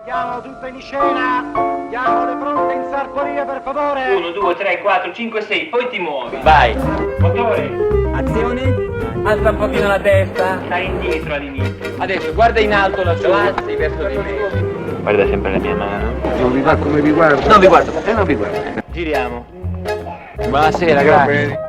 Diamo tutto in scena. Diamo le fronte in sartoria, per favore. 1, 2, 3, 4, 5, 6, poi ti muovi. Vai. Motore. Azione. Alza un pochino la testa. Stai indietro all'inizio. Adesso guarda in alto la sua, avanzi verso di me. Guarda sempre la mia mano. Non vi va come vi guardo? Non vi guardo. Non vi guardo. Giriamo. Buonasera, grazie.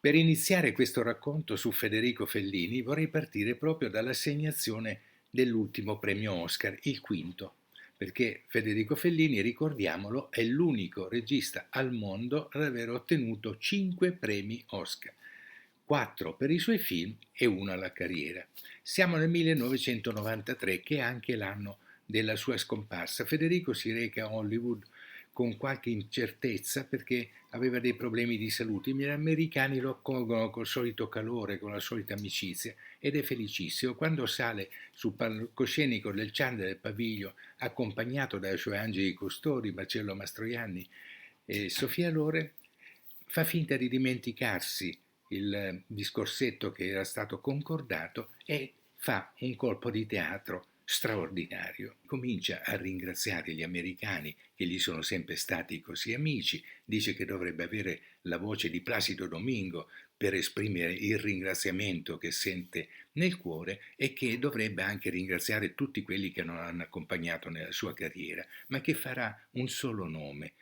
Per iniziare questo racconto su Federico Fellini vorrei partire proprio dall'assegnazione dell'ultimo premio Oscar, il quinto, perché Federico Fellini, ricordiamolo, è l'unico regista al mondo ad aver ottenuto 5 premi Oscar, 4 per i suoi film e 1 alla carriera. Siamo nel 1993, che è anche l'anno della sua scomparsa. Federico si reca a Hollywood con qualche incertezza perché aveva dei problemi di salute. Gli americani lo accolgono col solito calore, con la solita amicizia, ed è felicissimo. Quando sale sul palcoscenico del Chandler del Paviglio, accompagnato dai suoi angeli custori, Marcello Mastroianni e Sofia Loren, fa finta di dimenticarsi il discorsetto che era stato concordato e fa un colpo di teatro straordinario. Comincia a ringraziare gli americani che gli sono sempre stati così amici, dice che dovrebbe avere la voce di Placido Domingo per esprimere il ringraziamento che sente nel cuore e che dovrebbe anche ringraziare tutti quelli che non hanno accompagnato nella sua carriera, ma che farà un solo nome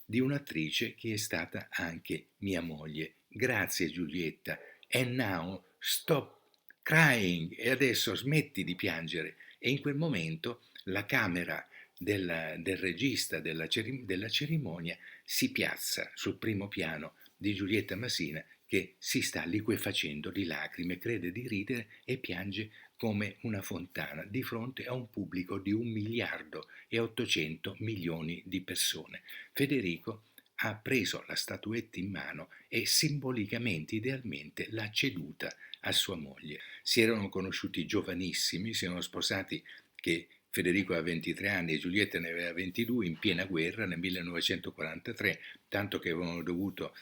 di un'attrice che è stata anche mia moglie. Grazie Giulietta, and now stop crying, e adesso smetti di piangere. E in quel momento la camera del regista della cerimonia si piazza sul primo piano di Giulietta Masina, che si sta liquefacendo di lacrime, crede di ridere e piange come una fontana di fronte a un pubblico di 1.800.000.000 di persone. Federico ha preso la statuetta in mano e simbolicamente, idealmente, l'ha ceduta a sua moglie. Si erano conosciuti giovanissimi, si erano sposati che Federico aveva 23 anni e Giulietta ne aveva 22, in piena guerra nel 1943, tanto che avevano dovuto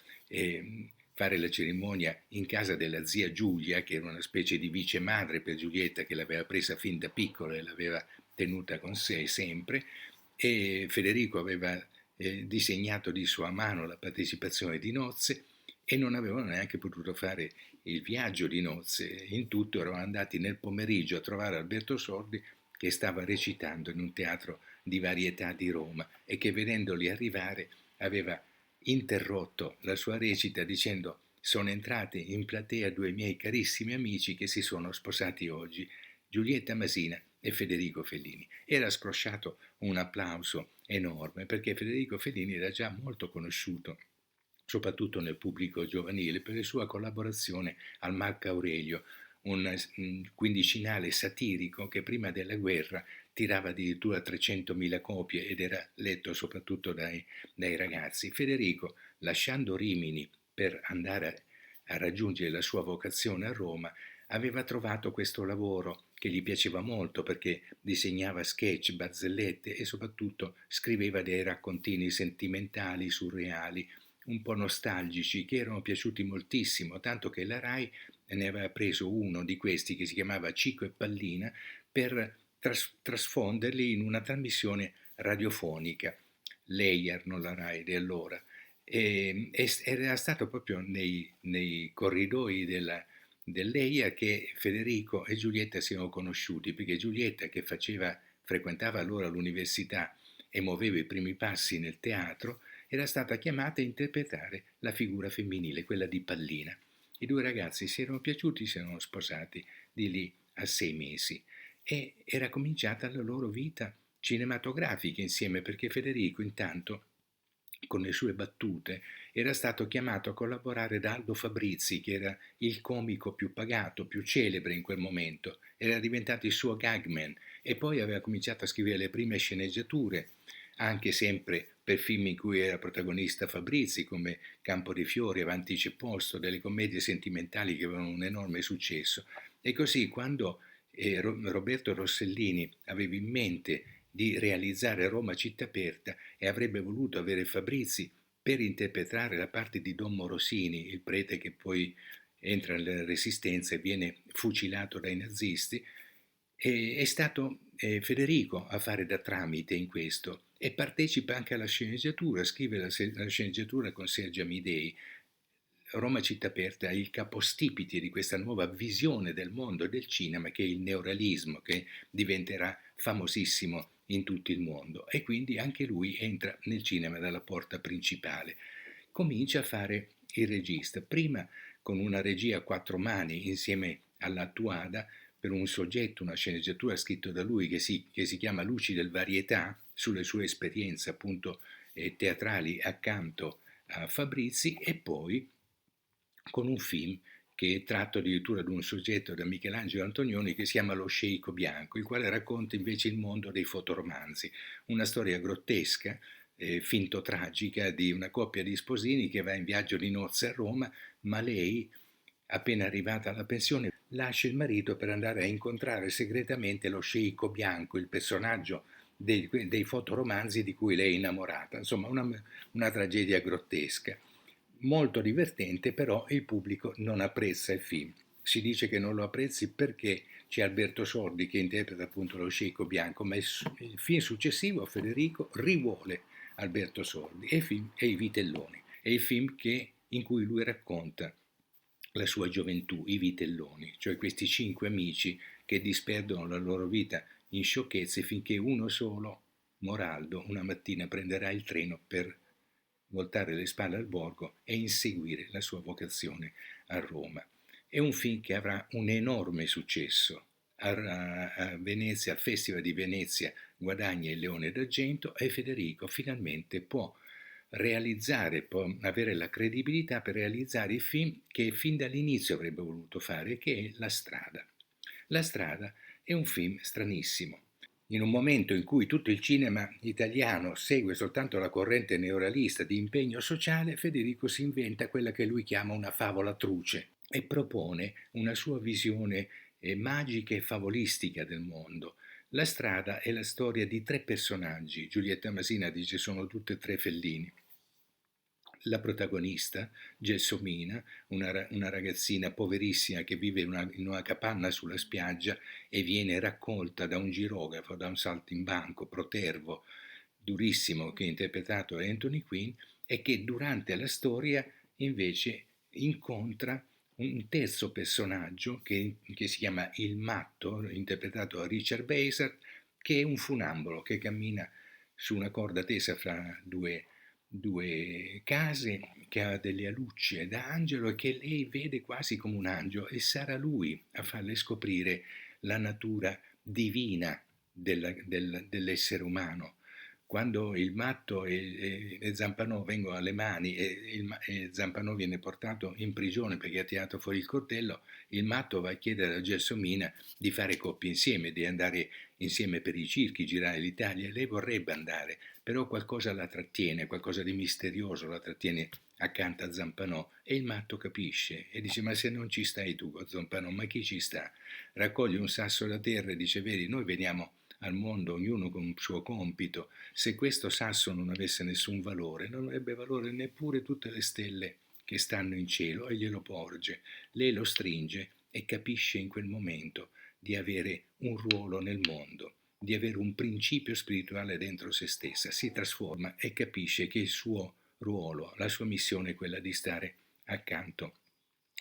fare la cerimonia in casa della zia Giulia, che era una specie di vice madre per Giulietta, che l'aveva presa fin da piccola e l'aveva tenuta con sé sempre, e Federico aveva disegnato di sua mano la partecipazione di nozze e non avevano neanche potuto fare il viaggio di nozze. In tutto erano andati nel pomeriggio a trovare Alberto Sordi, che stava recitando in un teatro di varietà di Roma e che, vedendoli arrivare, aveva interrotto la sua recita dicendo: sono entrati in platea 2 miei carissimi amici che si sono sposati oggi, Giulietta Masina e Federico Fellini. Era scrosciato un applauso enorme, perché Federico Fellini era già molto conosciuto, soprattutto nel pubblico giovanile, per la sua collaborazione al Marco Aurelio, un quindicinale satirico che prima della guerra tirava addirittura 300.000 copie ed era letto soprattutto dai ragazzi. Federico, lasciando Rimini per andare a raggiungere la sua vocazione a Roma, aveva trovato questo lavoro che gli piaceva molto, perché disegnava sketch, barzellette e soprattutto scriveva dei raccontini sentimentali, surreali, un po' nostalgici, che erano piaciuti moltissimo, tanto che la Rai ne aveva preso uno di questi che si chiamava Cico e Pallina per trasfonderli in una trasmissione radiofonica, lei erano la Rai di allora, e era stato proprio nei corridoi dell'EIA che Federico e Giulietta si erano conosciuti, perché Giulietta, che frequentava allora l'università e muoveva i primi passi nel teatro, era stata chiamata a interpretare la figura femminile, quella di Pallina. I due ragazzi si erano piaciuti, si erano sposati di lì a 6 mesi e era cominciata la loro vita cinematografica insieme, perché Federico intanto, con le sue battute, era stato chiamato a collaborare da Aldo Fabrizi, che era il comico più pagato, più celebre in quel momento, era diventato il suo gagman e poi aveva cominciato a scrivere le prime sceneggiature, anche sempre per film in cui era protagonista Fabrizi, come Campo dei Fiori, Avanti c'è posto, delle commedie sentimentali che avevano un enorme successo. E così, quando Roberto Rossellini aveva in mente di realizzare Roma città aperta e avrebbe voluto avere Fabrizi per interpretare la parte di Don Morosini, il prete che poi entra nella Resistenza e viene fucilato dai nazisti. È stato Federico a fare da tramite in questo e partecipa anche alla sceneggiatura, scrive la sceneggiatura con Sergio Amidei. Roma città aperta è il capostipite di questa nuova visione del mondo e del cinema che è il neorealismo, che diventerà famosissimo in tutto il mondo, e quindi anche lui entra nel cinema dalla porta principale. Comincia a fare il regista, prima con una regia a quattro mani insieme alla Tuada per un soggetto, una sceneggiatura scritto da lui che si chiama Luci del Varietà, sulle sue esperienze appunto teatrali accanto a Fabrizi, e poi con un film che è tratto addirittura da un soggetto da Michelangelo Antonioni che si chiama Lo sceicco bianco, il quale racconta invece il mondo dei fotoromanzi, una storia grottesca, finto tragica, di una coppia di sposini che va in viaggio di nozze a Roma, ma lei, appena arrivata alla pensione, lascia il marito per andare a incontrare segretamente lo sceicco bianco, il personaggio dei fotoromanzi di cui lei è innamorata. Insomma, una tragedia grottesca. Molto divertente, però il pubblico non apprezza il film. Si dice che non lo apprezzi perché c'è Alberto Sordi che interpreta appunto lo sceicco bianco, ma il film successivo, Federico, rivuole Alberto Sordi, e il film è I Vitelloni. È il film in cui lui racconta la sua gioventù, i vitelloni, cioè questi 5 amici che disperdono la loro vita in sciocchezze finché uno solo, Moraldo, una mattina prenderà il treno per voltare le spalle al borgo e inseguire la sua vocazione a Roma. È un film che avrà un enorme successo. A Venezia, al Festival di Venezia, guadagna il Leone d'Argento e Federico finalmente può avere la credibilità per realizzare il film che fin dall'inizio avrebbe voluto fare, che è La Strada. La Strada è un film stranissimo. In un momento in cui tutto il cinema italiano segue soltanto la corrente neorealista di impegno sociale, Federico si inventa quella che lui chiama una favola truce e propone una sua visione magica e favolistica del mondo. La Strada è la storia di 3 personaggi. Giulietta Masina dice sono tutte e 3 Fellini. La protagonista, Gelsomina, una ragazzina poverissima che vive in una capanna sulla spiaggia e viene raccolta da un girografo, da un saltimbanco protervo, durissimo, che è interpretato da Anthony Quinn, e che durante la storia invece incontra un terzo personaggio che si chiama Il Matto, interpretato da Richard Basert, che è un funambolo che cammina su una corda tesa fra due case, che ha delle alucce da angelo e che lei vede quasi come un angelo, e sarà lui a farle scoprire la natura divina dell'essere umano. Quando il Matto e Zampanò vengono alle mani e Zampanò viene portato in prigione perché ha tirato fuori il coltello, il Matto va a chiedere a Gelsomina di fare coppia insieme, di andare insieme per i circhi, girare l'Italia. Lei vorrebbe andare, però qualcosa la trattiene, qualcosa di misterioso la trattiene accanto a Zampanò, e il Matto capisce e dice: ma se non ci stai tu con Zampanò, ma chi ci sta? Raccoglie un sasso da terra e dice: vedi, noi veniamo al mondo ognuno con un suo compito. Se questo sasso non avesse nessun valore, non avrebbe valore neppure tutte le stelle che stanno in cielo, e glielo porge. Lei lo stringe e capisce in quel momento di avere un ruolo nel mondo, di avere un principio spirituale dentro se stessa. Si trasforma e capisce che il suo ruolo, la sua missione è quella di stare accanto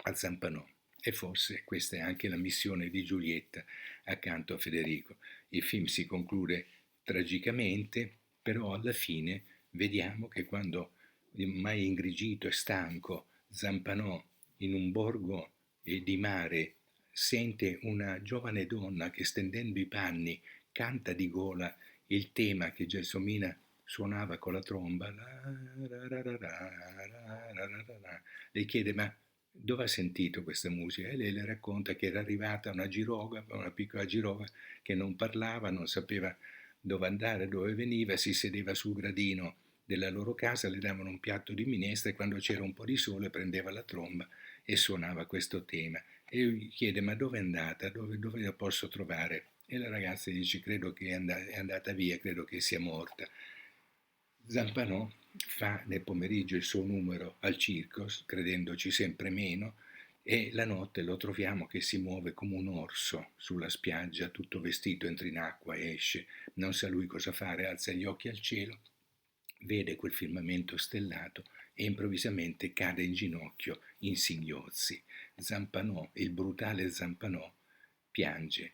a Zampanò. E forse questa è anche la missione di Giulietta accanto a Federico. Il film si conclude tragicamente, però alla fine vediamo che quando, mai ingrigito e stanco, Zampanò in un borgo di mare sente una giovane donna che, stendendo i panni, canta di gola il tema che Gelsomina suonava con la tromba. Le chiede: ma dove ha sentito questa musica? E lei le racconta che era arrivata una girovaga, una piccola girovaga che non parlava, non sapeva dove andare, dove veniva, si sedeva sul gradino della loro casa, le davano un piatto di minestra e quando c'era un po' di sole prendeva la tromba e suonava questo tema. E lui chiede: ma dove è andata? Dove la posso trovare E la ragazza dice: credo che è andata via, credo che sia morta. Zampano fa nel pomeriggio il suo numero al circos, credendoci sempre meno, e la notte lo troviamo che si muove come un orso sulla spiaggia, tutto vestito, entra in acqua, esce, non sa lui cosa fare, alza gli occhi al cielo, vede quel firmamento stellato e improvvisamente cade in ginocchio in singhiozzi. Zampanò, il brutale Zampanò, piange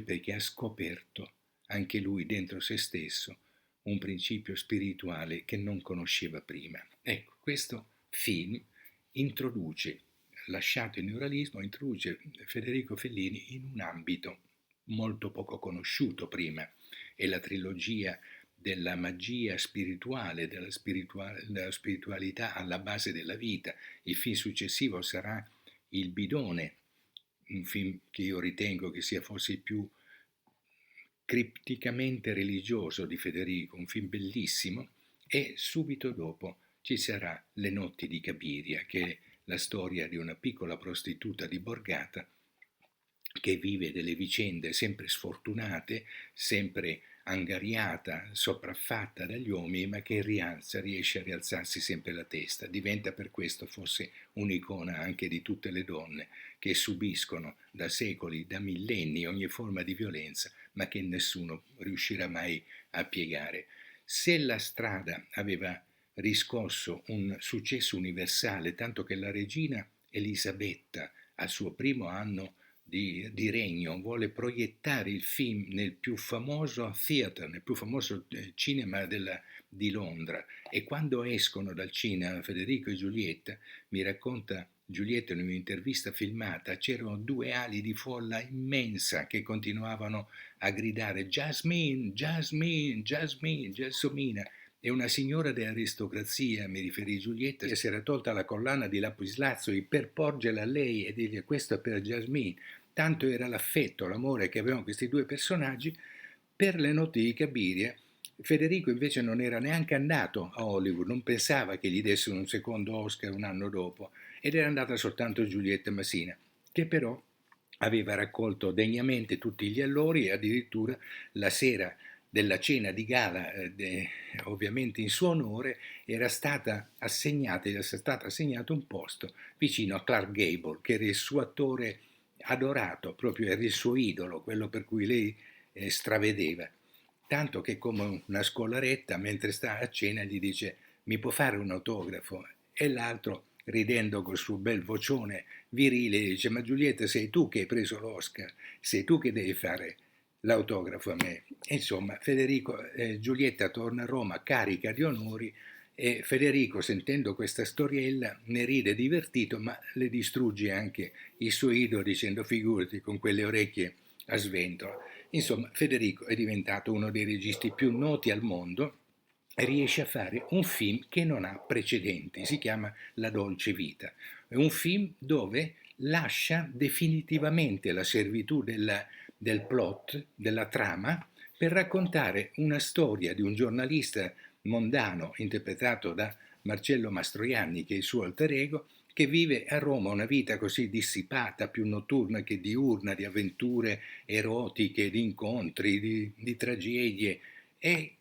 perché ha scoperto anche lui dentro se stesso un principio spirituale che non conosceva prima. Ecco, questo film introduce, lasciato il neorealismo, introduce Federico Fellini in un ambito molto poco conosciuto prima, è la trilogia della magia spirituale, della spiritualità alla base della vita. Il film successivo sarà Il bidone, un film che io ritengo che sia forse il più cripticamente religioso di Federico, un film bellissimo, e subito dopo ci sarà Le notti di Cabiria, che è la storia di una piccola prostituta di Borgata che vive delle vicende sempre sfortunate, sempre angariata, sopraffatta dagli uomini, ma che riesce a rialzarsi sempre la testa. Diventa per questo forse un'icona anche di tutte le donne che subiscono da secoli, da millenni ogni forma di violenza, ma che nessuno riuscirà mai a piegare. Se la strada aveva riscosso un successo universale, tanto che la regina Elisabetta al suo primo anno di regno vuole proiettare il film nel più famoso theater, nel più famoso cinema di Londra, e quando escono dal cinema Federico e Giulietta, mi racconta Giulietta in un'intervista filmata, c'erano 2 ali di folla immensa che continuavano a gridare Jasmine, Jasmine, Jasmine, Gelsomina. E una signora dell'aristocrazia, mi riferì Giulietta, che si era tolta la collana di lapislazzuli per porgerla a lei e dirgli: questo è per Jasmine. Tanto era l'affetto, l'amore che avevano questi 2 personaggi. Per Le notti di Cabiria Federico invece non era neanche andato a Hollywood, non pensava che gli dessero un secondo Oscar un anno dopo, ed era andata soltanto Giulietta Massina, che però aveva raccolto degnamente tutti gli allori, e addirittura la sera della cena di gala, ovviamente in suo onore, era stato assegnato un posto vicino a Clark Gable, che era il suo attore adorato, proprio era il suo idolo, quello per cui lei stravedeva. Tanto che, come una scolaretta, mentre sta a cena gli dice: mi può fare un autografo? E l'altro, ridendo col suo bel vocione virile, dice: ma Giulietta, sei tu che hai preso l'Oscar, sei tu che devi fare l'autografo a me. E insomma, Giulietta torna a Roma carica di onori, e Federico, sentendo questa storiella, ne ride divertito, ma le distrugge anche il suo idolo dicendo: figurati, con quelle orecchie a sventola. Insomma, Federico è diventato uno dei registi più noti al mondo e riesce a fare un film che non ha precedenti, si chiama La dolce vita. È un film dove lascia definitivamente la servitù del plot, della trama, per raccontare una storia di un giornalista mondano interpretato da Marcello Mastroianni, che è il suo alter ego, che vive a Roma una vita così dissipata, più notturna che diurna, di avventure erotiche, di incontri, di tragedie, e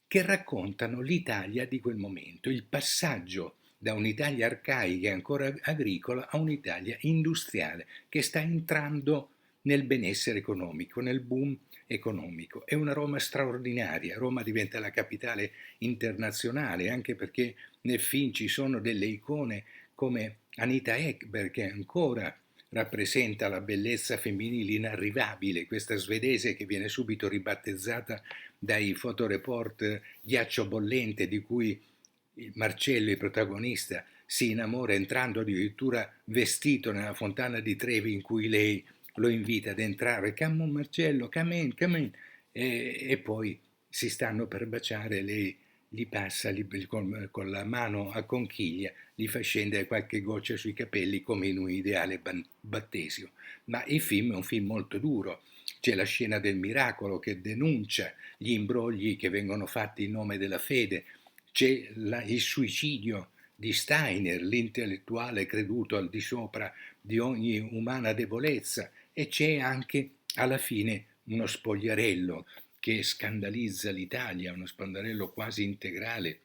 che raccontano l'Italia di quel momento, il passaggio da un'Italia arcaica e ancora agricola a un'Italia industriale che sta entrando nel benessere economico, nel boom economico. È una Roma straordinaria. Roma diventa la capitale internazionale, anche perché nel film ci sono delle icone come Anita Ekberg, che ancora rappresenta la bellezza femminile inarrivabile, questa svedese che viene subito ribattezzata dai fotoreport ghiaccio bollente, di cui Marcello, il protagonista, si innamora entrando addirittura vestito nella fontana di Trevi, in cui lei lo invita ad entrare. Come on Marcello, come in. E poi si stanno per baciare, lei gli passa con la mano a conchiglia, gli fa scendere qualche goccia sui capelli come in un ideale battesimo. Ma il film è un film molto duro. C'è la scena del miracolo che denuncia gli imbrogli che vengono fatti in nome della fede, c'è il suicidio di Steiner, l'intellettuale creduto al di sopra di ogni umana debolezza, e c'è anche alla fine uno spogliarello che scandalizza l'Italia, uno spogliarello quasi integrale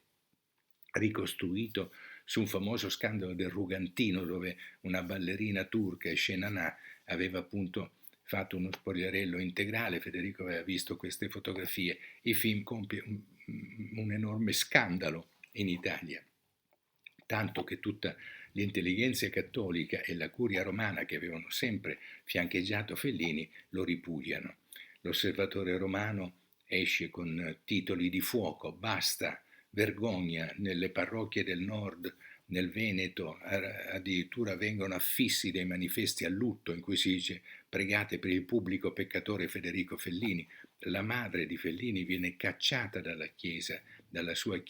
ricostruito su un famoso scandalo del Rugantino, dove una ballerina turca, Shenana, aveva appunto fatto uno spogliarello integrale. Federico aveva visto queste fotografie. Il film compie un enorme scandalo in Italia, tanto che tutta l'intelligenza cattolica e la curia romana, che avevano sempre fiancheggiato Fellini, lo ripudiano. L'Osservatore Romano esce con titoli di fuoco: basta, vergogna. Nelle parrocchie del nord, nel Veneto, addirittura vengono affissi dei manifesti a lutto in cui si dice: pregate per il pubblico peccatore Federico Fellini. La madre di Fellini viene cacciata dalla chiesa, dal suo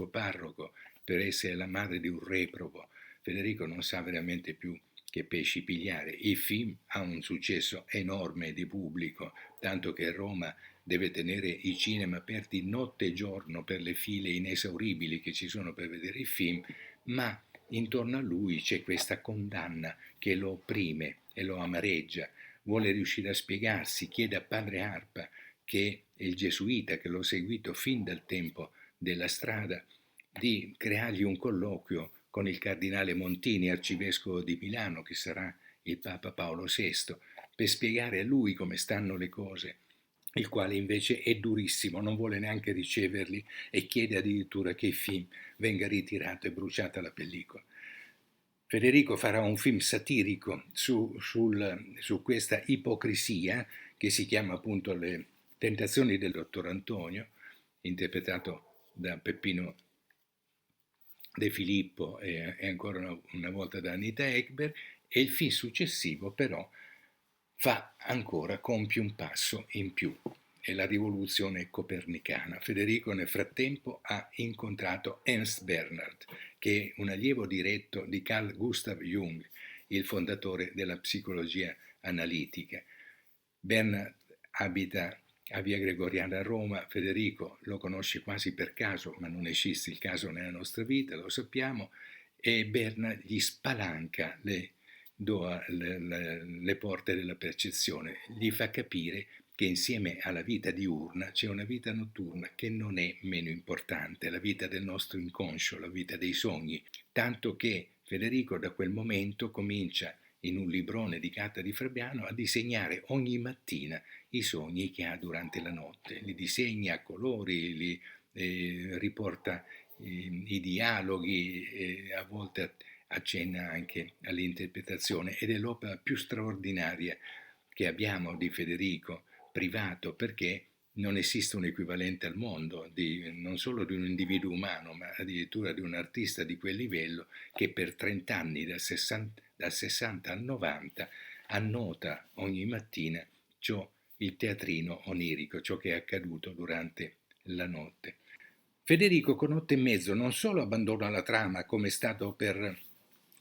parroco, per essere la madre di un reprobo. Federico non sa veramente più che pesci pigliare. Il film ha un successo enorme di pubblico, tanto che Roma deve tenere i cinema aperti notte e giorno per le file inesauribili che ci sono per vedere il film, ma intorno a lui c'è questa condanna che lo opprime e lo amareggia. Vuole riuscire a spiegarsi, chiede a padre Arpa, che è il gesuita che l'ho seguito fin dal tempo della strada, di creargli un colloquio con il cardinale Montini, arcivescovo di Milano, che sarà il Papa Paolo VI, per spiegare a lui come stanno le cose, il quale invece è durissimo, non vuole neanche riceverli e chiede addirittura che il film venga ritirato e bruciata la pellicola. Federico farà un film satirico su questa ipocrisia, che si chiama appunto Le tentazioni del dottor Antonio, interpretato da Peppino De Filippo e ancora una volta da Anita Ekberg, e il film successivo però compie un passo in più, è la rivoluzione copernicana. Federico nel frattempo ha incontrato Ernst Bernhard, che è un allievo diretto di Carl Gustav Jung, il fondatore della psicologia analitica. Bernhard abita a Via Gregoriana a Roma. Federico lo conosce quasi per caso, ma non esiste il caso nella nostra vita, lo sappiamo, e Bernhard gli spalanca le porte della percezione, gli fa capire che insieme alla vita diurna c'è una vita notturna che non è meno importante, la vita del nostro inconscio, la vita dei sogni, tanto che Federico da quel momento comincia, in un librone di Gatta di Fabriano, a disegnare ogni mattina i sogni che ha durante la notte. Li disegna a colori, li riporta i dialoghi, a volte accenna anche all'interpretazione, ed è l'opera più straordinaria che abbiamo di Federico, privato, perché non esiste un equivalente al mondo, non solo di un individuo umano, ma addirittura di un artista di quel livello, che per 30 anni, dal 60 al 90, annota ogni mattina il teatrino onirico, ciò che è accaduto durante la notte. Federico con 8 e mezzo non solo abbandona la trama, come è stato per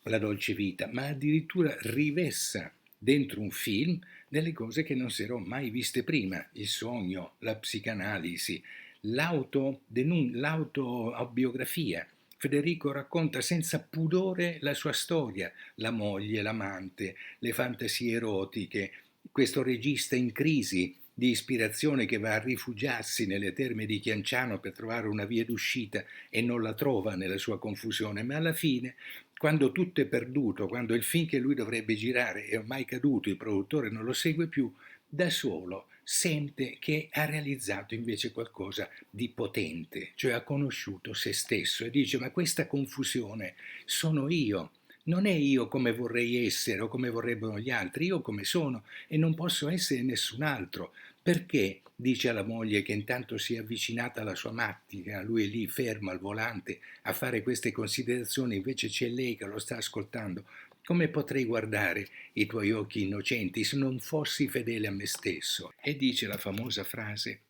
La dolce vita, ma addirittura rivessa dentro un film delle cose che non si erano mai viste prima: il sogno, la psicanalisi, l'autobiografia. Federico racconta senza pudore la sua storia, la moglie, l'amante, le fantasie erotiche, questo regista in crisi di ispirazione che va a rifugiarsi nelle terme di Chianciano per trovare una via d'uscita e non la trova nella sua confusione, ma alla fine, quando tutto è perduto, quando il film che lui dovrebbe girare è ormai caduto, il produttore non lo segue più, da solo sente che ha realizzato invece qualcosa di potente, cioè ha conosciuto se stesso, e dice: ma questa confusione sono io, non è io come vorrei essere o come vorrebbero gli altri, io come sono e non posso essere nessun altro. Perché, dice alla moglie, che intanto si è avvicinata alla sua macchina, lui è lì fermo al volante a fare queste considerazioni, invece c'è lei che lo sta ascoltando: come potrei guardare i tuoi occhi innocenti se non fossi fedele a me stesso? E dice la famosa frase: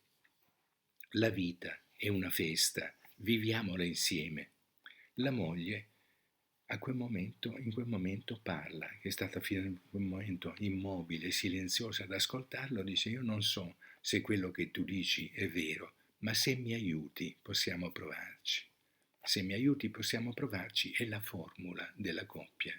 la vita è una festa, viviamola insieme. La moglie in quel momento parla, che è stata fino a quel momento immobile, silenziosa ad ascoltarlo, dice: io non so se quello che tu dici è vero, ma se mi aiuti possiamo provarci. Se mi aiuti possiamo provarci è la formula della coppia.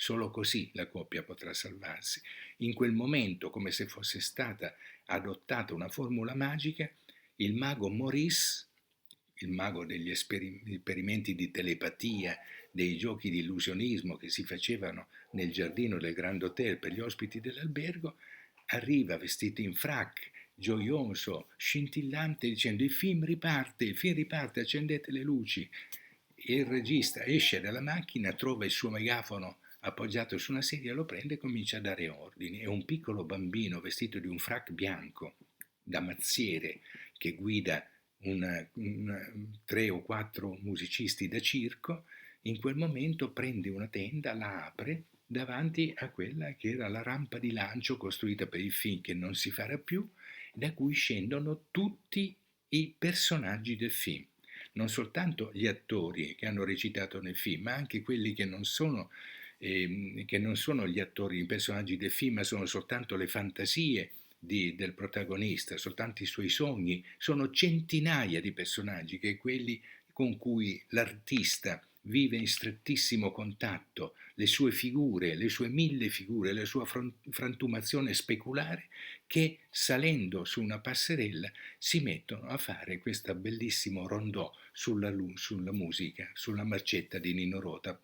Solo così la coppia potrà salvarsi. In quel momento, come se fosse stata adottata una formula magica, il mago Maurice, il mago degli esperimenti di telepatia, dei giochi di illusionismo che si facevano nel giardino del Grand Hotel per gli ospiti dell'albergo, arriva vestito in frac, gioioso, scintillante, dicendo il film riparte, accendete le luci. Il regista esce dalla macchina, trova il suo megafono appoggiato su una sedia, lo prende e comincia a dare ordini. E un piccolo bambino vestito di un frac bianco da mazziere che guida 3 o 4 musicisti da circo, in quel momento prende una tenda, la apre davanti a quella che era la rampa di lancio costruita per il film che non si farà più, da cui scendono tutti i personaggi del film. Non soltanto gli attori che hanno recitato nel film, ma anche quelli che non sono gli attori, i personaggi del film, ma sono soltanto le fantasie del protagonista, soltanto i suoi sogni. Sono centinaia di personaggi che quelli con cui l'artista vive in strettissimo contatto, le sue figure, le sue 1000 figure, la sua frantumazione speculare, che salendo su una passerella si mettono a fare questo bellissimo rondò sulla musica, sulla marcetta di Nino Rota,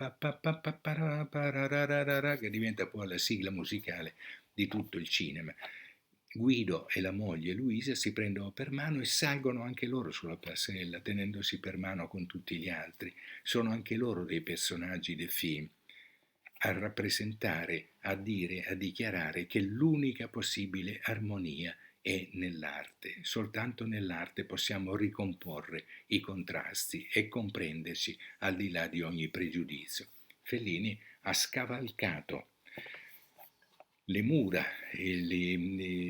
che diventa poi la sigla musicale di tutto il cinema. Guido e la moglie Luisa si prendono per mano e salgono anche loro sulla passerella, tenendosi per mano con tutti gli altri. Sono anche loro dei personaggi del film, a rappresentare, a dire, a dichiarare che l'unica possibile armonia è nell'arte. Soltanto nell'arte possiamo ricomporre i contrasti e comprenderci al di là di ogni pregiudizio. Fellini ha scavalcato le mura del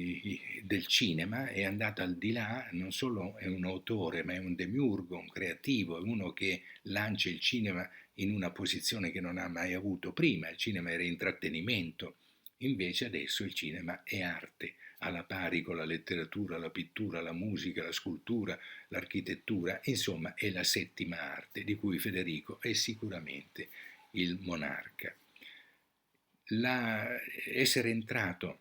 cinema, è andato al di là, non solo è un autore, ma è un demiurgo, un creativo, è uno che lancia il cinema in una posizione che non ha mai avuto prima. Il cinema era intrattenimento, invece adesso il cinema è arte, alla pari con la letteratura, la pittura, la musica, la scultura, l'architettura, insomma è la settima arte di cui Federico è sicuramente il monarca. Essere entrato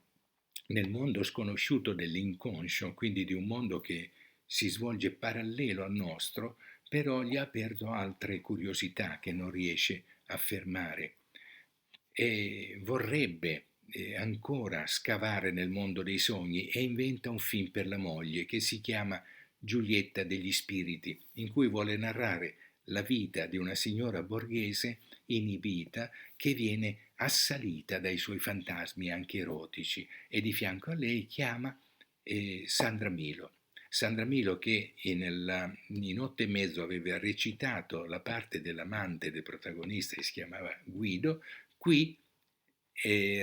nel mondo sconosciuto dell'inconscio, quindi di un mondo che si svolge parallelo al nostro, però gli ha aperto altre curiosità che non riesce a fermare e vorrebbe ancora scavare nel mondo dei sogni e inventa un film per la moglie che si chiama Giulietta degli Spiriti, in cui vuole narrare la vita di una signora borghese inibita che viene assalita dai suoi fantasmi anche erotici, e di fianco a lei chiama Sandra Milo. Sandra Milo, che in 8 e mezzo aveva recitato la parte dell'amante del protagonista che si chiamava Guido, qui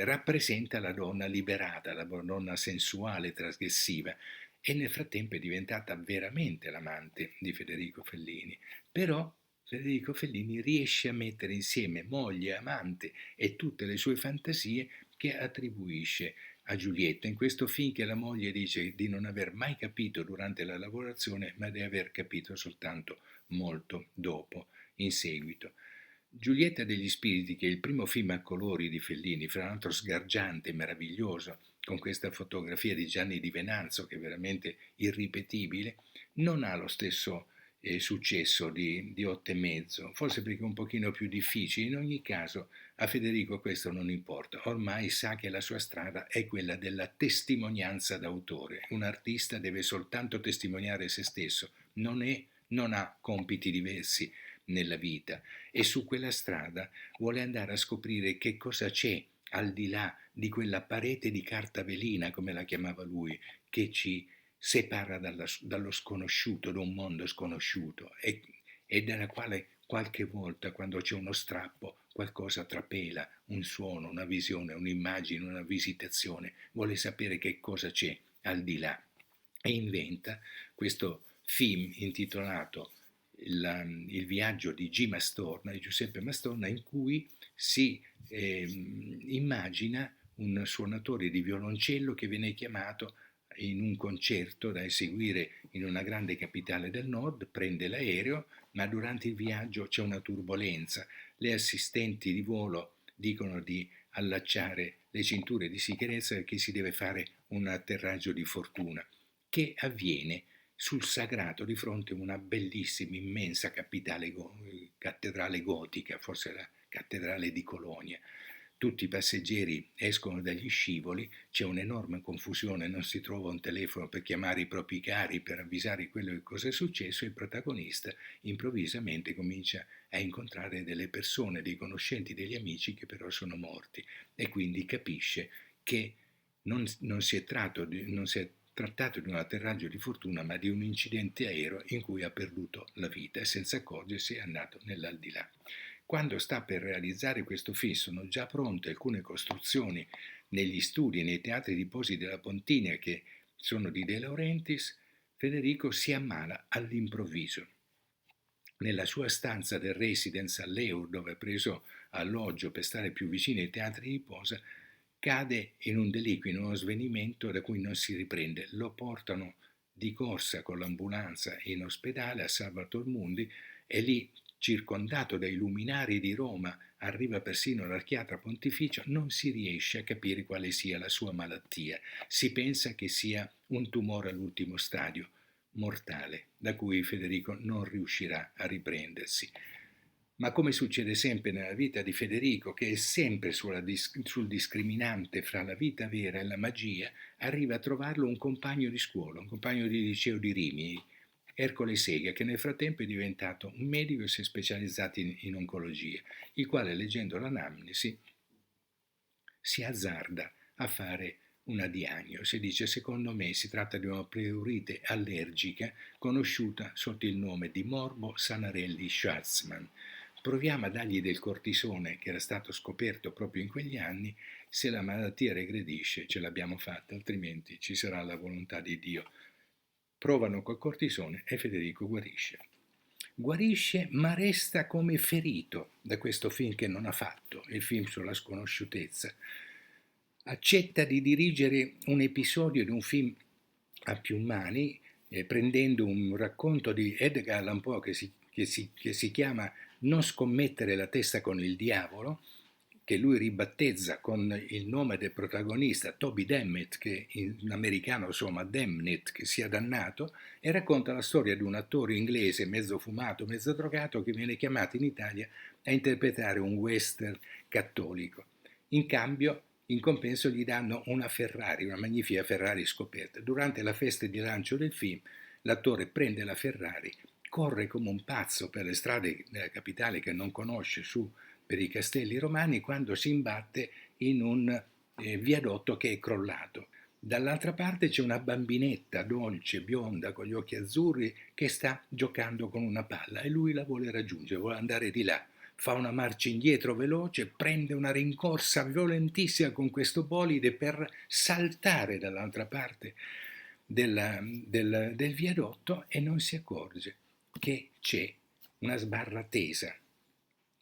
rappresenta la donna liberata, la donna sensuale, trasgressiva, e nel frattempo è diventata veramente l'amante di Federico Fellini. Però Federico Fellini riesce a mettere insieme moglie, amante e tutte le sue fantasie che attribuisce a Giulietta in questo film che la moglie dice di non aver mai capito durante la lavorazione, ma di aver capito soltanto molto dopo, in seguito. Giulietta degli Spiriti, che è il primo film a colori di Fellini, fra l'altro sgargiante, meraviglioso, con questa fotografia di Gianni Di Venanzo che è veramente irripetibile, non ha lo stesso successo di 8 e mezzo, forse perché è un pochino più difficile. In ogni caso a Federico questo non importa, ormai sa che la sua strada è quella della testimonianza d'autore. Un artista deve soltanto testimoniare se stesso, non ha compiti diversi nella vita, e su quella strada vuole andare a scoprire che cosa c'è al di là di quella parete di carta velina, come la chiamava lui, che ci separa dallo sconosciuto, da un mondo sconosciuto, e dalla quale qualche volta, quando c'è uno strappo, qualcosa trapela, un suono, una visione, un'immagine, una visitazione, vuole sapere che cosa c'è al di là, e inventa questo film intitolato Il viaggio di Giuseppe Mastorna, in cui si immagina un suonatore di violoncello che viene chiamato in un concerto da eseguire in una grande capitale del nord, prende l'aereo, ma durante il viaggio c'è una turbolenza. Le assistenti di volo dicono di allacciare le cinture di sicurezza perché si deve fare un atterraggio di fortuna, che avviene sul sagrato di fronte a una bellissima, immensa cattedrale gotica, forse la cattedrale di Colonia. Tutti i passeggeri escono dagli scivoli, c'è un'enorme confusione, non si trova un telefono per chiamare i propri cari, per avvisare quello che cosa è successo, e il protagonista improvvisamente comincia a incontrare delle persone, dei conoscenti, degli amici che però sono morti, e quindi capisce che non si è trattato di un atterraggio di fortuna, ma di un incidente aereo in cui ha perduto la vita e senza accorgersi è andato nell'aldilà. Quando sta per realizzare questo film sono già pronte alcune costruzioni negli studi e nei teatri di Posi della Pontina che sono di De Laurentiis. Federico si ammala all'improvviso. Nella sua stanza del residence all'Eur, dove ha preso alloggio per stare più vicino ai teatri di posa, cade in un deliquio, in uno svenimento da cui non si riprende. Lo portano di corsa con l'ambulanza in ospedale a Salvator Mundi e lì, circondato dai luminari di Roma, arriva persino l'archiatra pontificio, non si riesce a capire quale sia la sua malattia. Si pensa che sia un tumore all'ultimo stadio, mortale, da cui Federico non riuscirà a riprendersi. Ma come succede sempre nella vita di Federico, che è sempre sul discriminante fra la vita vera e la magia, arriva a trovarlo un compagno di scuola, un compagno di liceo di Rimini, Ercole Sega, che nel frattempo è diventato un medico e si è specializzato in oncologia, il quale, leggendo l'anamnesi, si azzarda a fare una diagnosi. Dice: secondo me si tratta di una pleurite allergica conosciuta sotto il nome di morbo Sanarelli-Schwarzman. Proviamo a dargli del cortisone, che era stato scoperto proprio in quegli anni. Se la malattia regredisce ce l'abbiamo fatta, altrimenti ci sarà la volontà di Dio. Provano col cortisone e Federico guarisce. Guarisce, ma resta come ferito da questo film che non ha fatto, il film sulla sconosciutezza. Accetta di dirigere un episodio di un film a più mani, prendendo un racconto di Edgar Allan Poe che si chiama Non scommettere la testa con il diavolo, che lui ribattezza con il nome del protagonista, Toby Dammit, che in americano insomma Damnit, che sia dannato, e racconta la storia di un attore inglese mezzo fumato, mezzo drogato, che viene chiamato in Italia a interpretare un western cattolico. In compenso gli danno una Ferrari, una magnifica Ferrari scoperta. Durante la festa di lancio del film, l'attore prende la Ferrari, corre come un pazzo per le strade della capitale che non conosce, su per i castelli romani, quando si imbatte in un viadotto che è crollato. Dall'altra parte c'è una bambinetta dolce, bionda, con gli occhi azzurri, che sta giocando con una palla e lui la vuole raggiungere, vuole andare di là. Fa una marcia indietro veloce, prende una rincorsa violentissima con questo bolide per saltare dall'altra parte del viadotto e non si accorge che c'è una sbarra tesa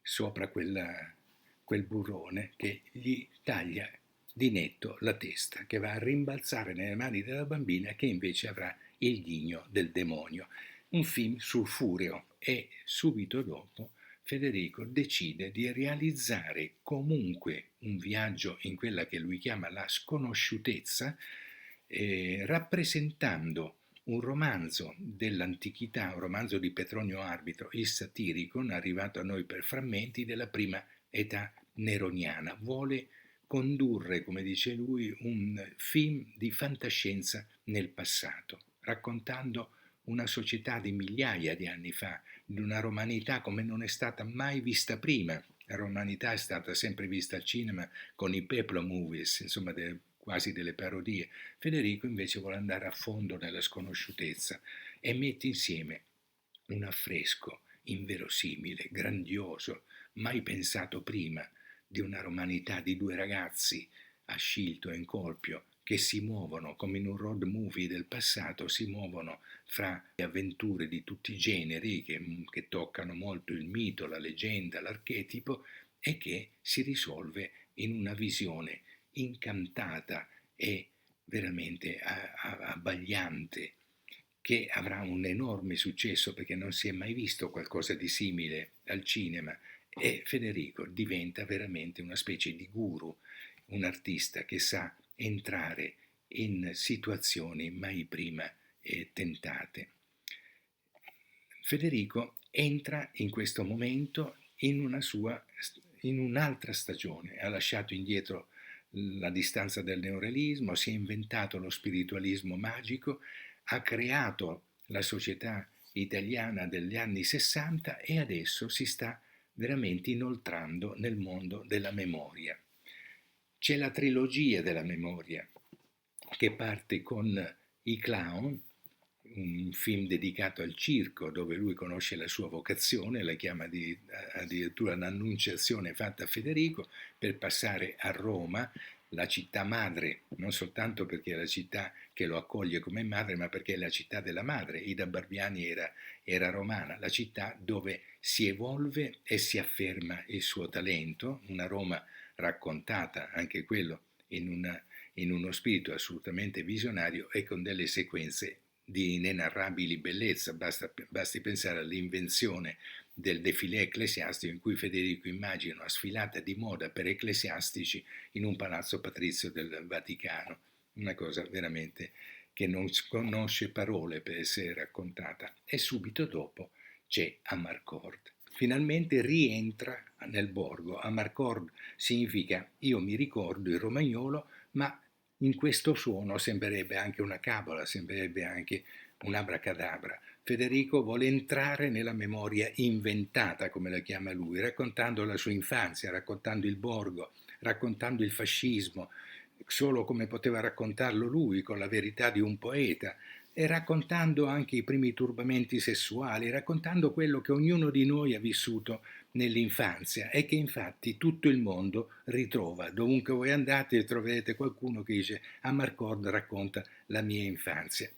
sopra quel burrone che gli taglia di netto la testa, che va a rimbalzare nelle mani della bambina, che invece avrà il ghigno del demonio. Un film sul Fureo, e subito dopo Federico decide di realizzare comunque un viaggio in quella che lui chiama la sconosciutezza, rappresentando un romanzo dell'antichità, un romanzo di Petronio Arbitro, il Satiricon, arrivato a noi per frammenti, della prima età neroniana. Vuole condurre, come dice lui, un film di fantascienza nel passato, raccontando una società di migliaia di anni fa, di una romanità come non è stata mai vista prima. La romanità è stata sempre vista al cinema con i peplum movies, insomma quasi delle parodie. Federico invece vuole andare a fondo nella sconosciutezza e mette insieme un affresco inverosimile, grandioso, mai pensato prima, di una romanità di due ragazzi, Ascilto e Encolpio, che si muovono come in un road movie del passato, si muovono fra avventure di tutti i generi che toccano molto il mito, la leggenda, l'archetipo, e che si risolve in una visione incantata e veramente abbagliante, che avrà un enorme successo perché non si è mai visto qualcosa di simile al cinema, e Federico diventa veramente una specie di guru, un artista che sa entrare in situazioni mai prima tentate. Federico entra in questo momento in un'altra stagione, ha lasciato indietro la distanza del neorealismo, si è inventato lo spiritualismo magico, ha creato la società italiana degli anni 60 e adesso si sta veramente inoltrando nel mondo della memoria. C'è la trilogia della memoria che parte con I Clown, un film dedicato al circo dove lui conosce la sua vocazione, la chiama addirittura l'annunciazione fatta a Federico, per passare a Roma, la città madre, non soltanto perché è la città che lo accoglie come madre, ma perché è la città della madre. Ida Barbiani era romana, la città dove si evolve e si afferma il suo talento, una Roma raccontata, anche quello in uno spirito assolutamente visionario e con delle sequenze di inenarrabili bellezza. Basti pensare all'invenzione del defilé ecclesiastico in cui Federico immagina una sfilata di moda per ecclesiastici in un palazzo patrizio del Vaticano, una cosa veramente che non conosce parole per essere raccontata. E subito dopo c'è Amarcord. Finalmente rientra nel borgo. Amarcord significa io mi ricordo il romagnolo, ma in questo suono sembrerebbe anche una cabola, sembrerebbe anche un abracadabra. Federico vuole entrare nella memoria inventata, come la chiama lui, raccontando la sua infanzia, raccontando il borgo, raccontando il fascismo, solo come poteva raccontarlo lui, con la verità di un poeta, e raccontando anche i primi turbamenti sessuali, raccontando quello che ognuno di noi ha vissuto nell'infanzia e che infatti tutto il mondo ritrova. Dovunque voi andate troverete qualcuno che dice Amarcord racconta la mia infanzia.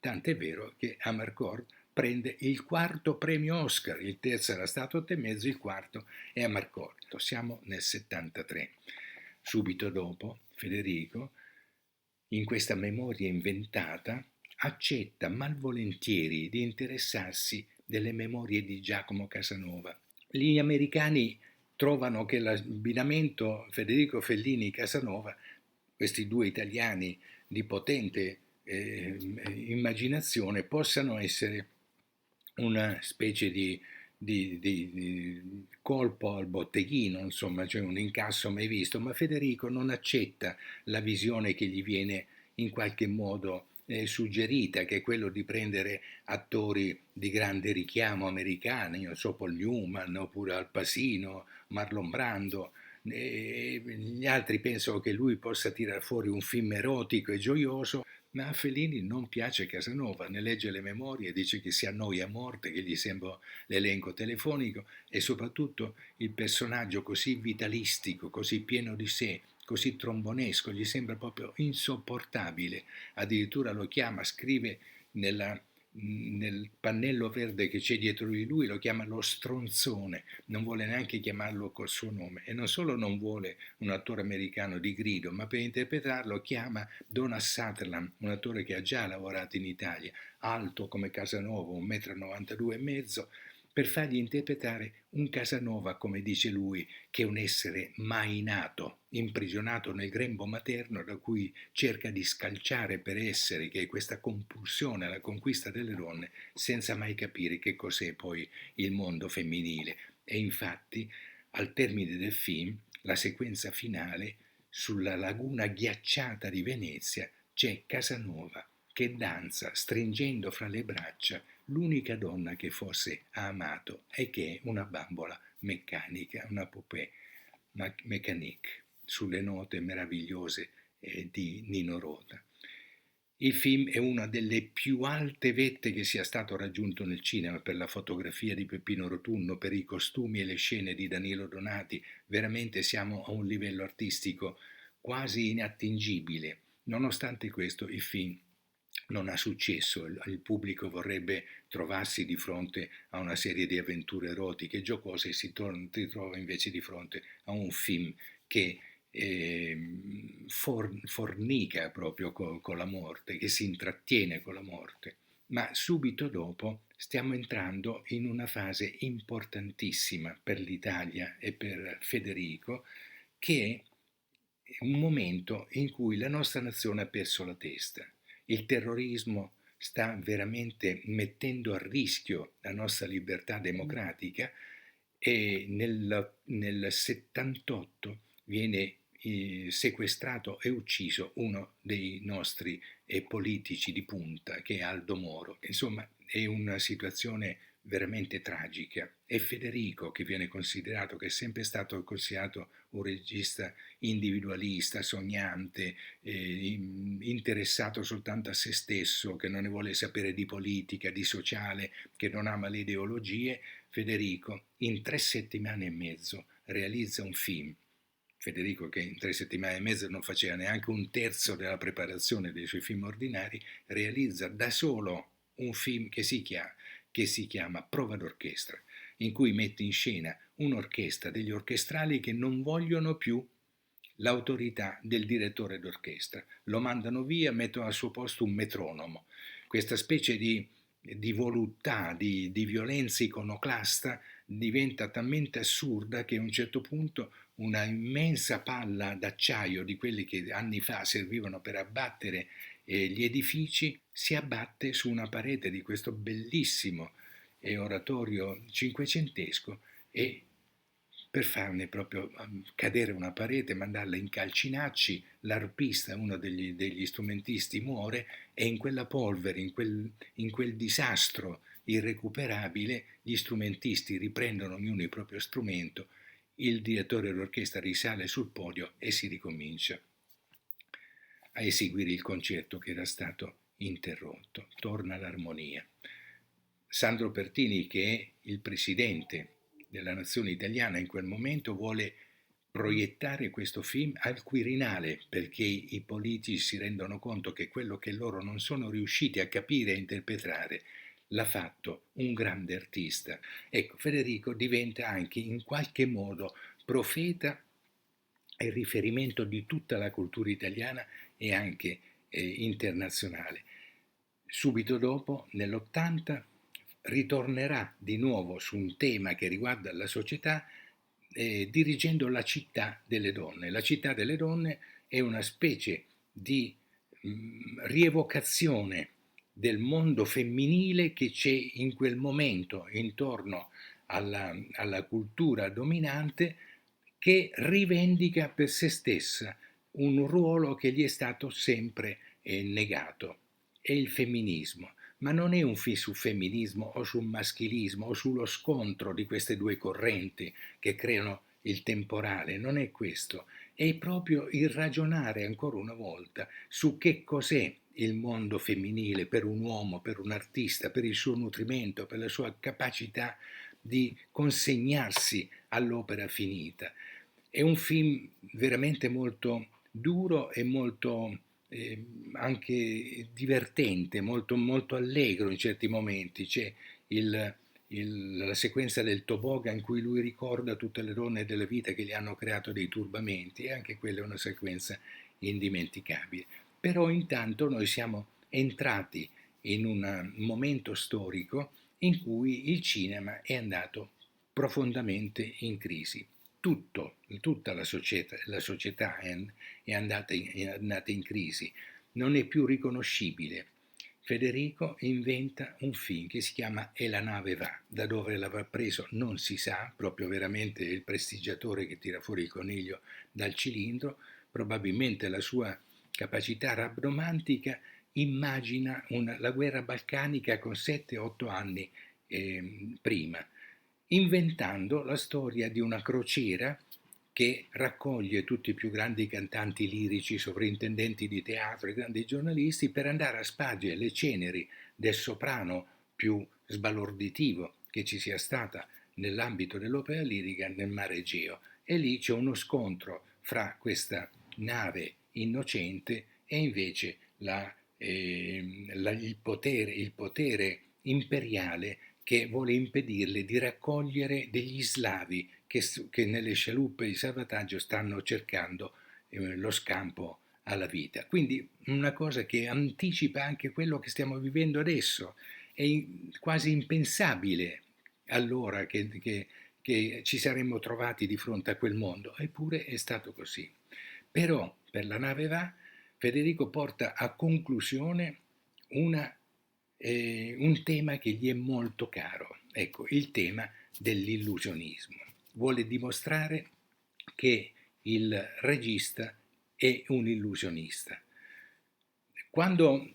Tant'è vero che Amarcord prende il 4° premio Oscar, il terzo era stato 8,5, il quarto è Amarcord. Siamo nel 73. Subito dopo Federico, in questa memoria inventata, accetta malvolentieri di interessarsi delle memorie di Giacomo Casanova. Gli americani trovano che l'abbinamento Federico Fellini-Casanova, questi due italiani di potente immaginazione, possano essere una specie di colpo al botteghino, insomma, cioè un incasso mai visto, ma Federico non accetta la visione che gli viene in qualche modo suggerita, che è quello di prendere attori di grande richiamo americani, non so, Paul Newman oppure Al Pacino, Marlon Brando. Gli altri pensano che lui possa tirar fuori un film erotico e gioioso, ma a Fellini non piace Casanova, ne legge le memorie, dice che si annoia a morte, che gli sembra l'elenco telefonico e soprattutto il personaggio così vitalistico, così pieno di sé, così trombonesco, gli sembra proprio insopportabile. Addirittura lo chiama, scrive nel pannello verde che c'è dietro di lui, lo chiama lo stronzone, non vuole neanche chiamarlo col suo nome, e non solo non vuole un attore americano di grido, ma per interpretarlo chiama Donald Sutherland, un attore che ha già lavorato in Italia, alto come Casanova, 1,92 m, per fargli interpretare un Casanova, come dice lui, che è un essere mai nato, imprigionato nel grembo materno da cui cerca di scalciare per essere, che è questa compulsione alla conquista delle donne, senza mai capire che cos'è poi il mondo femminile. E infatti, al termine del film, la sequenza finale, sulla laguna ghiacciata di Venezia, c'è Casanova che danza stringendo fra le braccia l'unica donna che forse ha amato e che è una bambola meccanica, una poupée mécanique, sulle note meravigliose di Nino Rota. Il film è una delle più alte vette che sia stato raggiunto nel cinema, per la fotografia di Peppino Rotunno, per i costumi e le scene di Danilo Donati. Veramente siamo a un livello artistico quasi inattingibile. Nonostante questo il film non ha successo, il pubblico vorrebbe trovarsi di fronte a una serie di avventure erotiche e giocose e si ritrova invece di fronte a un film che fornica proprio con la morte, che si intrattiene con la morte. ma subito dopo stiamo entrando in una fase importantissima per l'Italia e per Federico, che è un momento in cui la nostra nazione ha perso la testa. Il terrorismo sta veramente mettendo a rischio la nostra libertà democratica e nel 78 viene sequestrato e ucciso uno dei nostri politici di punta, che è Aldo Moro. Insomma, è una situazione veramente tragica. E Federico, che viene considerato, che è sempre stato considerato un regista individualista, sognante, interessato soltanto a se stesso, che non ne vuole sapere di politica, di sociale, che non ama le ideologie, Federico in 3 settimane e mezzo realizza un film. Federico, che in 3 settimane e mezzo non faceva neanche un terzo della preparazione dei suoi film ordinari, realizza da solo un film che si chiama Prova d'orchestra, in cui mette in scena un'orchestra, degli orchestrali che non vogliono più l'autorità del direttore d'orchestra, lo mandano via, mettono al suo posto un metronomo. Questa specie di voluttà, di violenza iconoclasta diventa talmente assurda che a un certo punto una immensa palla d'acciaio di quelli che anni fa servivano per abbattere gli edifici si abbatte su una parete di questo bellissimo oratorio cinquecentesco e per farne proprio cadere una parete, mandarla in calcinacci, l'arpista, uno degli strumentisti, muore e in quella polvere, in quel disastro irrecuperabile, gli strumentisti riprendono ognuno il proprio strumento, il direttore d'orchestra risale sul podio e si ricomincia a eseguire il concerto che era stato interrotto. Torna l'armonia. Sandro Pertini, che è il presidente della nazione italiana in quel momento, vuole proiettare questo film al Quirinale perché i politici si rendono conto che quello che loro non sono riusciti a capire e a interpretare l'ha fatto un grande artista. Ecco, Federico diventa anche in qualche modo profeta e riferimento di tutta la cultura italiana e anche internazionale. Subito dopo, nell'80, ritornerà di nuovo su un tema che riguarda la società, dirigendo La città delle donne. La città delle donne è una specie di rievocazione del mondo femminile che c'è in quel momento intorno alla cultura dominante, che rivendica per se stessa un ruolo che gli è stato sempre negato. È il femminismo, ma non è un film sul femminismo o sul maschilismo o sullo scontro di queste due correnti che creano il temporale, non è questo, è proprio il ragionare ancora una volta su che cos'è il mondo femminile per un uomo, per un artista, per il suo nutrimento, per la sua capacità di consegnarsi all'opera finita. È un film veramente molto duro e molto anche divertente, molto, molto allegro in certi momenti. C'è la sequenza del toboggan in cui lui ricorda tutte le donne della vita che gli hanno creato dei turbamenti, e anche quella è una sequenza indimenticabile. Però intanto noi siamo entrati in un momento storico in cui il cinema è andato profondamente in crisi. Tutta la società è andata in crisi, non è più riconoscibile. Federico inventa un film che si chiama E la nave va, da dove l'avrà preso non si sa, proprio veramente il prestigiatore che tira fuori il coniglio dal cilindro, probabilmente la sua capacità rabromantica immagina la guerra balcanica con 7-8 anni prima, inventando la storia di una crociera che raccoglie tutti i più grandi cantanti lirici, sovrintendenti di teatro e grandi giornalisti per andare a spargere le ceneri del soprano più sbalorditivo che ci sia stata nell'ambito dell'opera lirica nel mare Egeo. E lì c'è uno scontro fra questa nave innocente e invece il potere imperiale che vuole impedirle di raccogliere degli slavi che nelle scialuppe di salvataggio stanno cercando lo scampo alla vita. Quindi una cosa che anticipa anche quello che stiamo vivendo adesso. È quasi impensabile allora che ci saremmo trovati di fronte a quel mondo, eppure è stato così. Però per La nave va, Federico porta a conclusione un tema che gli è molto caro, ecco, il tema dell'illusionismo. Vuole dimostrare che il regista è un illusionista. Quando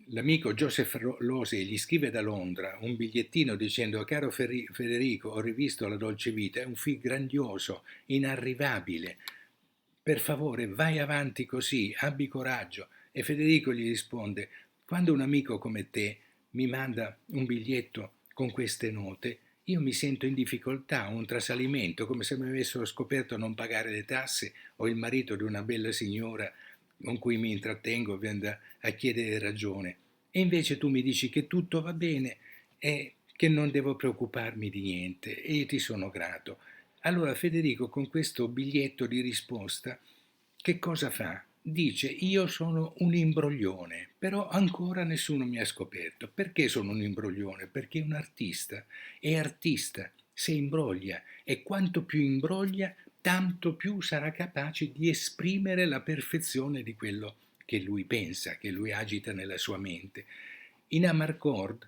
l'amico Joseph Losey gli scrive da Londra un bigliettino dicendo: caro Federico, ho rivisto La dolce vita, è un film grandioso, inarrivabile, per favore vai avanti così, abbi coraggio. E Federico gli risponde: quando un amico come te mi manda un biglietto con queste note, io mi sento in difficoltà, un trasalimento, come se mi avessero scoperto non pagare le tasse o il marito di una bella signora con cui mi intrattengo viene a chiedere ragione. E invece tu mi dici che tutto va bene e che non devo preoccuparmi di niente e ti sono grato. Allora Federico, con questo biglietto di risposta, che cosa fa? Dice: io sono un imbroglione, però ancora nessuno mi ha scoperto. Perché sono un imbroglione? Perché un artista è artista se imbroglia, e quanto più imbroglia, tanto più sarà capace di esprimere la perfezione di quello che lui pensa, che lui agita nella sua mente. In Amarcord,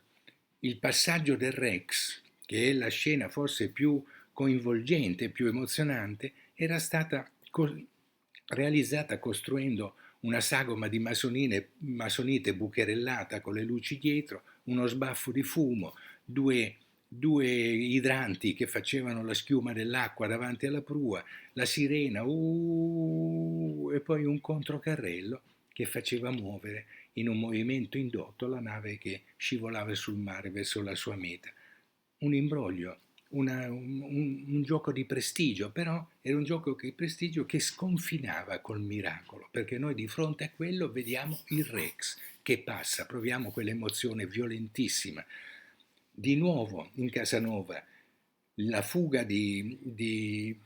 il passaggio del Rex, che è la scena forse più coinvolgente, più emozionante, era stata realizzata costruendo una sagoma di masonite bucherellata con le luci dietro, uno sbaffo di fumo, due idranti che facevano la schiuma dell'acqua davanti alla prua, la sirena, e poi un controcarrello che faceva muovere in un movimento indotto la nave che scivolava sul mare verso la sua meta. Un imbroglio, un gioco di prestigio, però era un gioco di prestigio che sconfinava col miracolo, perché noi di fronte a quello vediamo il Rex che passa, proviamo quell'emozione violentissima. Di nuovo in Casanova, la fuga di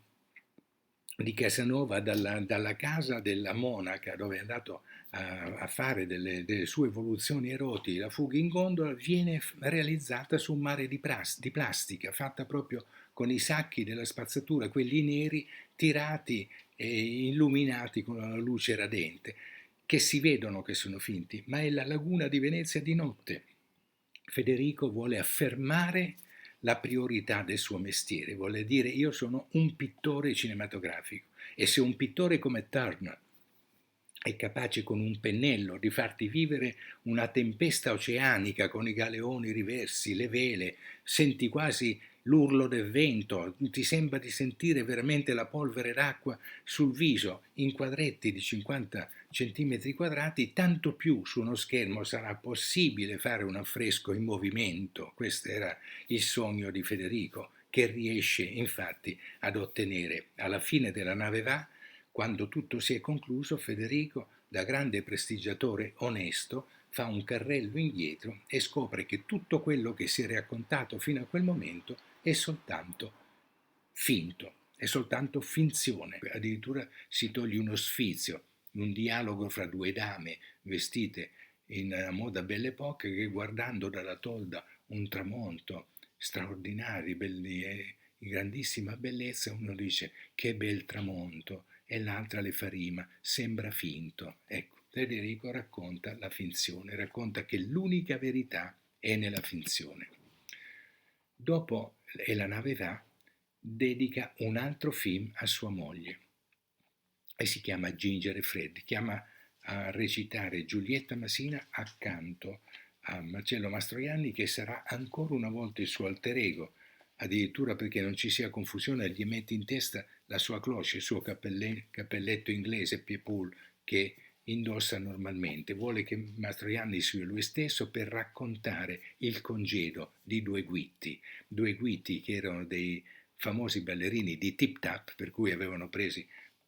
Casanova dalla casa della monaca dove è andato a fare delle sue evoluzioni erotiche, la fuga in gondola viene realizzata su un mare di plastica, fatta proprio con i sacchi della spazzatura, quelli neri tirati e illuminati con la luce radente, che si vedono che sono finti, ma è la laguna di Venezia di notte. Federico vuole affermare la priorità del suo mestiere, vuole dire: io sono un pittore cinematografico, e se un pittore come Turner è capace con un pennello di farti vivere una tempesta oceanica con i galeoni riversi, le vele, senti quasi l'urlo del vento, ti sembra di sentire veramente la polvere d'acqua sul viso in quadretti di 50 centimetri quadrati, tanto più su uno schermo sarà possibile fare un affresco in movimento. Questo era il sogno di Federico, che riesce infatti ad ottenere. Alla fine della nave va, quando tutto si è concluso, Federico, da grande prestigiatore onesto, fa un carrello indietro e scopre che tutto quello che si è raccontato fino a quel momento è soltanto finto, è soltanto finzione. Addirittura si toglie uno sfizio, un dialogo fra due dame vestite in moda Belle Époque che, guardando dalla tolda un tramonto straordinario, di grandissima bellezza, uno dice: che bel tramonto, e l'altra le fa rima: sembra finto. Ecco, Federico racconta la finzione, racconta che l'unica verità è nella finzione. Dopo E la nave va, dedica un altro film a sua moglie e si chiama Ginger e Fred, chiama a recitare Giulietta Masina accanto a Marcello Mastroianni, che sarà ancora una volta il suo alter ego, addirittura, perché non ci sia confusione, gli mette in testa la sua cloche, il suo cappelletto inglese Piepoul che indossa normalmente. Vuole che Mastroianni sia lui stesso per raccontare il congedo di due Guitti che erano dei famosi ballerini di Tip Tap, per cui avevano presi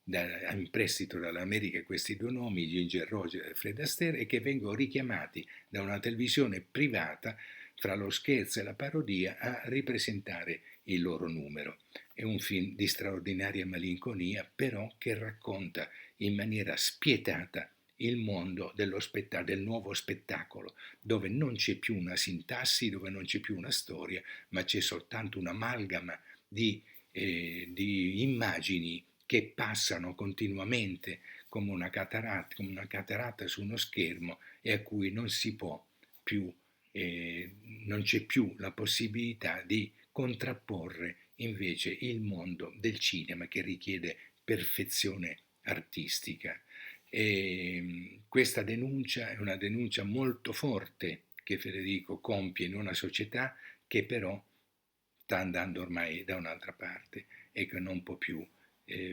in prestito dall'America questi due nomi, Ginger Rogers e Fred Astaire, e che vengono richiamati da una televisione privata, fra lo scherzo e la parodia, a ripresentare il loro numero. È un film di straordinaria malinconia, però che racconta in maniera spietata il mondo del nuovo spettacolo, dove non c'è più una sintassi, dove non c'è più una storia, ma c'è soltanto un'amalgama di immagini che passano continuamente come una cataratta su uno schermo e a cui non si può più, non c'è più la possibilità di contrapporre invece il mondo del cinema che richiede perfezione artistica. E questa denuncia è una denuncia molto forte che Federico compie in una società che però sta andando ormai da un'altra parte e che non può più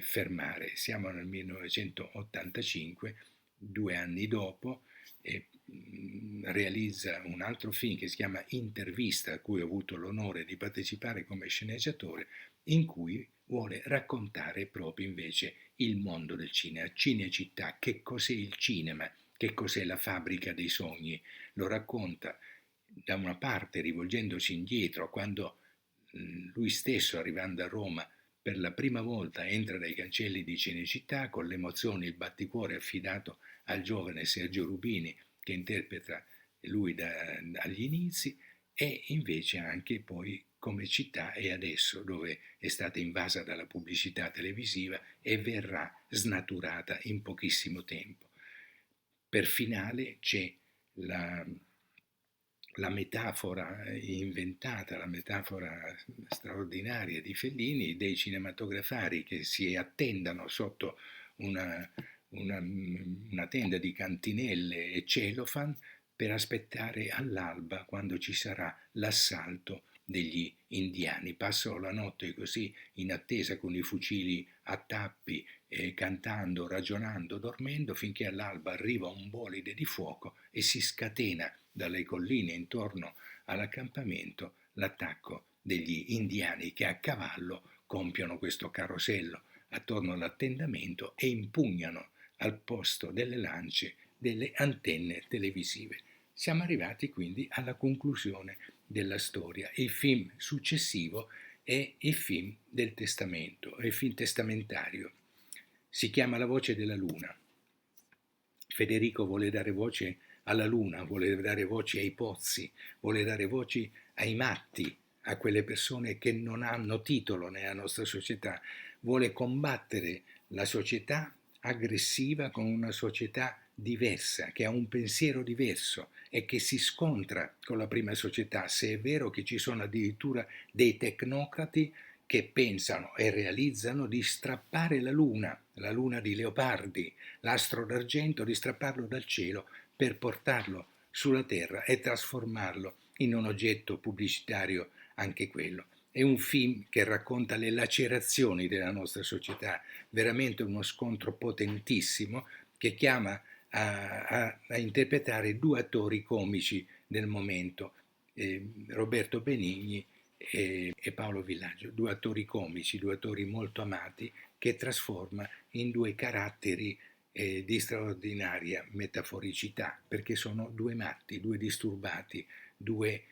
fermare. Siamo nel 1985, 2 anni dopo, e realizza un altro film che si chiama Intervista, a cui ho avuto l'onore di partecipare come sceneggiatore, in cui vuole raccontare proprio invece il mondo del cinema, Cinecittà, che cos'è il cinema, che cos'è la fabbrica dei sogni. Lo racconta da una parte rivolgendosi indietro quando lui stesso, arrivando a Roma, per la prima volta entra dai cancelli di Cinecittà con l'emozione e il batticuore affidato al giovane Sergio Rubini che interpreta lui dagli inizi, e invece anche poi come città è adesso, dove è stata invasa dalla pubblicità televisiva e verrà snaturata in pochissimo tempo. Per finale c'è la metafora inventata, la metafora straordinaria di Fellini, dei cinematografari che si attendano sotto una tenda di cantinelle e celofan per aspettare all'alba quando ci sarà l'assalto degli indiani. Passano la notte così in attesa con i fucili a tappi, cantando, ragionando, dormendo, finché all'alba arriva un bolide di fuoco e si scatena dalle colline intorno all'accampamento l'attacco degli indiani che a cavallo compiono questo carosello attorno all'attendamento e impugnano al posto delle lance delle antenne televisive. Siamo arrivati quindi alla conclusione della storia. Il film successivo è il film del testamento, è il film testamentario. Si chiama La voce della luna. Federico vuole dare voce alla luna, vuole dare voce ai pozzi, vuole dare voci ai matti, a quelle persone che non hanno titolo nella nostra società, vuole combattere la società aggressiva con una società diversa, che ha un pensiero diverso e che si scontra con la prima società, se è vero che ci sono addirittura dei tecnocrati che pensano e realizzano di strappare la luna di Leopardi, l'astro d'argento, di strapparlo dal cielo per portarlo sulla terra e trasformarlo in un oggetto pubblicitario anche quello. È un film che racconta le lacerazioni della nostra società, veramente uno scontro potentissimo che chiama a interpretare 2 attori comici del momento, Roberto Benigni e Paolo Villaggio, 2 attori comici, 2 attori molto amati, che trasforma in 2 caratteri di straordinaria metaforicità, perché sono 2 matti, 2 disturbati, 2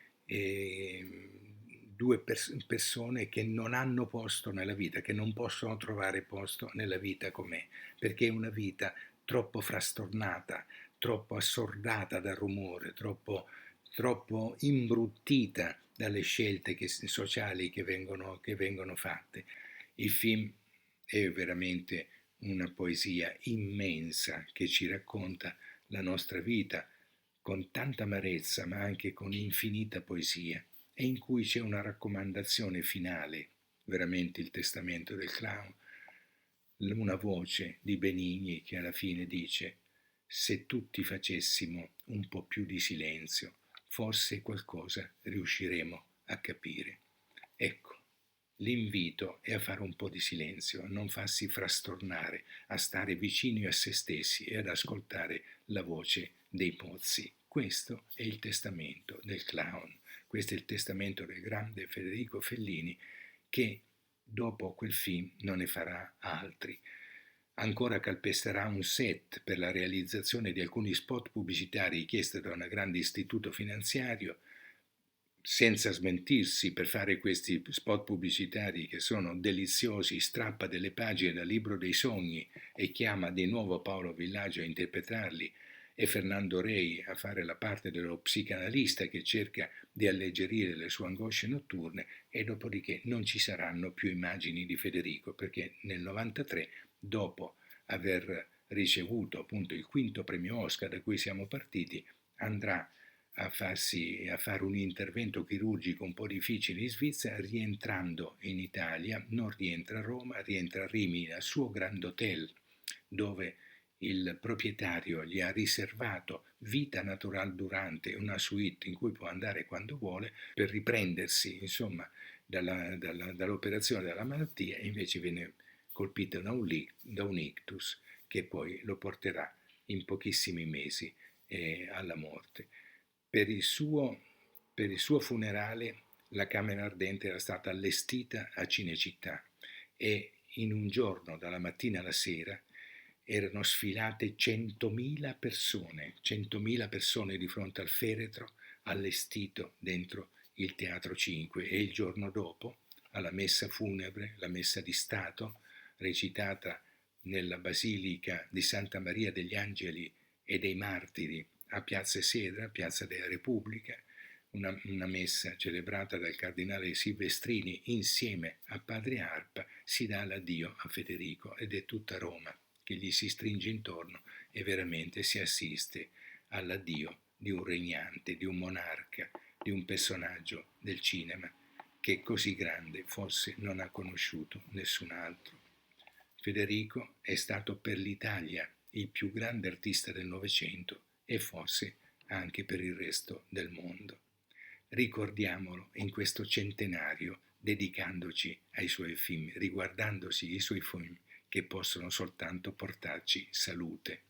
persone che non hanno posto nella vita, che non possono trovare posto nella vita com'è, perché è una vita troppo frastornata, troppo assordata dal rumore, troppo imbruttita dalle scelte sociali che vengono fatte. Il film è veramente una poesia immensa che ci racconta la nostra vita con tanta amarezza ma anche con infinita poesia, e in cui c'è una raccomandazione finale, veramente il testamento del clown, una voce di Benigni che alla fine dice: se tutti facessimo un po' più di silenzio, forse qualcosa riusciremo a capire. Ecco, l'invito è a fare un po' di silenzio, a non farsi frastornare, a stare vicini a se stessi e ad ascoltare la voce dei pozzi. Questo è il testamento del clown, questo è il testamento del grande Federico Fellini, che dopo quel film non ne farà altri. Ancora calpesterà un set per la realizzazione di alcuni spot pubblicitari richiesti da un grande istituto finanziario, senza smentirsi, per fare questi spot pubblicitari che sono deliziosi, strappa delle pagine dal libro dei sogni e chiama di nuovo Paolo Villaggio a interpretarli e Fernando Rei a fare la parte dello psicanalista che cerca di alleggerire le sue angosce notturne, e dopodiché non ci saranno più immagini di Federico, perché nel 93, dopo aver ricevuto appunto il quinto premio Oscar da cui siamo partiti, andrà a fare un intervento chirurgico un po' difficile in Svizzera, rientrando in Italia, non rientra a Roma, rientra a Rimini, al suo Grand Hotel, dove il proprietario gli ha riservato vita natural durante, una suite in cui può andare quando vuole per riprendersi, insomma, dall'operazione della malattia, e invece viene colpito da un ictus che poi lo porterà in pochissimi mesi alla morte. Per il suo funerale la camera ardente era stata allestita a Cinecittà e in un giorno, dalla mattina alla sera, erano sfilate 100.000 persone di fronte al feretro allestito dentro il Teatro 5, e il giorno dopo, alla messa funebre, la messa di Stato, recitata nella Basilica di Santa Maria degli Angeli e dei Martiri a Piazza Esedra, Piazza della Repubblica, una messa celebrata dal cardinale Silvestrini insieme a Padre Arpa, si dà l'addio a Federico ed è tutta Roma che gli si stringe intorno e veramente si assiste all'addio di un regnante, di un monarca, di un personaggio del cinema che così grande forse non ha conosciuto nessun altro. Federico è stato per l'Italia il più grande artista del Novecento e forse anche per il resto del mondo. Ricordiamolo in questo centenario, dedicandoci ai suoi film, riguardandosi i suoi film che possono soltanto portarci salute.